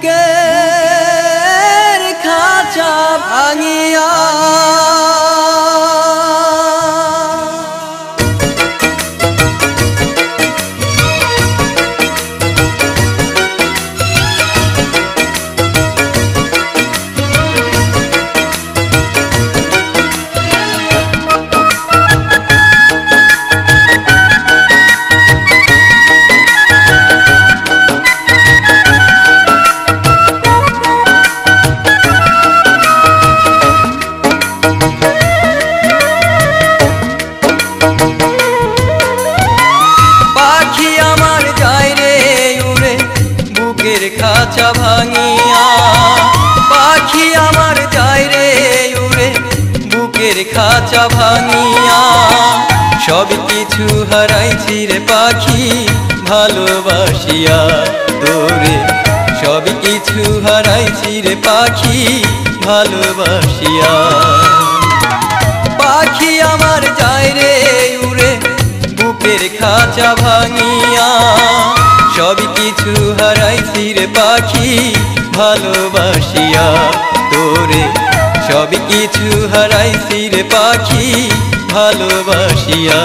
বুকের খাঁচা ভাঙিয়া খাঁচা ভাঙিয়া পাখি আমার যায় রে উড়ে বুকের খাঁচা ভাঙিয়া সব কিছু হারাইছি রে পাখি ভালোবাসিয়া তোরে সব কিছু হারাইছি রে পাখি ভালোবাসিয়া পাখি আমার যায় রে উড়ে বুকের খাঁচা ভাঙিয়া সব কিছু হারাইছি রে পাখি ভালোবাসিয়া তোরে সব কিছু হারাইছি রে পাখি ভালোবাসিয়া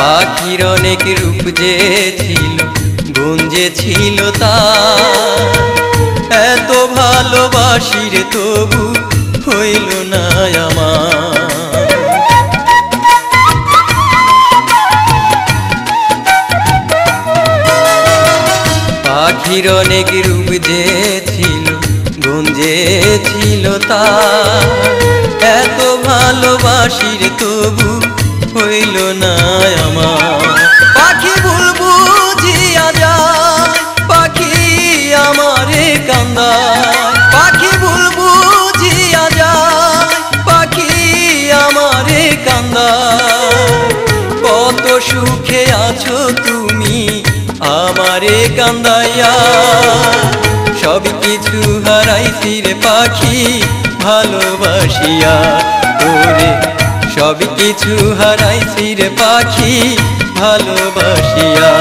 পাখির অনেক রূপ যে ছিল গুণ যে ছিল তার এত ভালোবাসি রে তবু হইল না আমার পাখির অনেক রূপ যে ছিল গুণ যে ছিল তার এত ভালোবাসি রে তবু হইল না আমার পাখি ভুল বুঝিয়া যায় পাখি আমারে কান্দায় পাখি ভুল বুঝিয়া যায় পাখি আমারে কান্দায় কত সুখে আছো তুমি আমারে কান্দাইয়া সব কিছু হারাইছি রে পাখি ভালোবাসিয়া তোরে সব কিছু হারাইছি রে পাখি ভালোবাসিয়া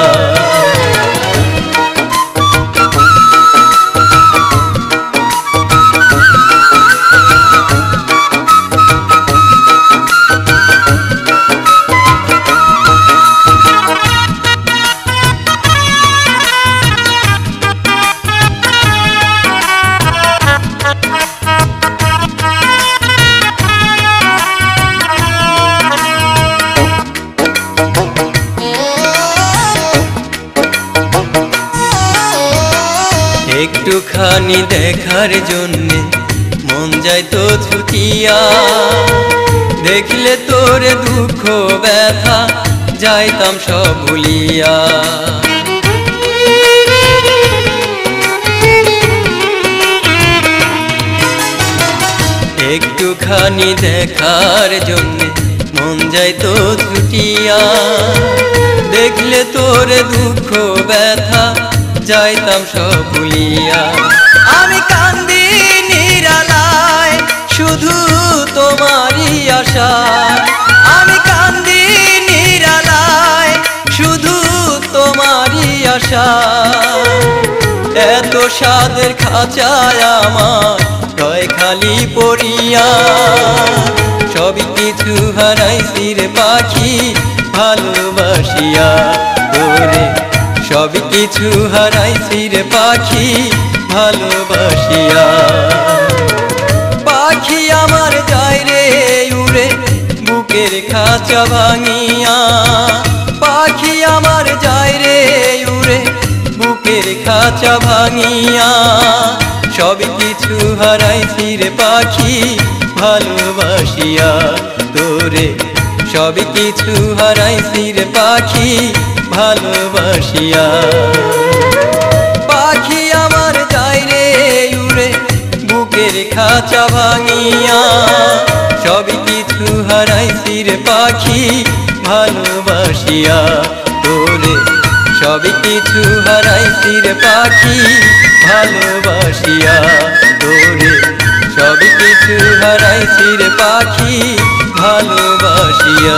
একটুখানি দেখার জন্যে মন যায় তো ছুটিয়া দেখলে তোরে দুঃখ ব্যথা যাইতাম সব ভুলিয়া একটুখানি দেখার জন্যে মন যায় তো ছুটিয়া দেখলে তোরে দুঃখ ব্যথা যাইতাম সব ভুলিয়া আমি কান্দি নিরালায় শুধু তোমারই আশায় আমি কান্দি নিরালায় শুধু তোমারই আশায় এত সাদের খাঁচায় আমার গায়ে খালি পড়িয়া সব কিছু হারাইছি রে পাখি ভালোবাসিয়া তোরে সব কিছু হারাইছি রে পাখি ভালোবাসিয়া পাখি আমার যায় রে উড়ে বুকের খাঁচা ভাঙিয়া পাখি আমার যায় রে উড়ে বুকের খাঁচা ভাঙিয়া সব কিছু হারাইছি রে পাখি ভালোবাসিয়া তোরে সব কিছু হারাইছি রে পাখি ভালোবাসিয়া। খাঁচা ভাঙিয়া সবই কিছু হারাইছি রে পাখি ভালোবাসিয়া তোরে সবই কিছু হারাইছি রে পাখি ভালোবাসিয়া তোরে সবই কিছু হারাইছি রে পাখি ভালোবাসিয়া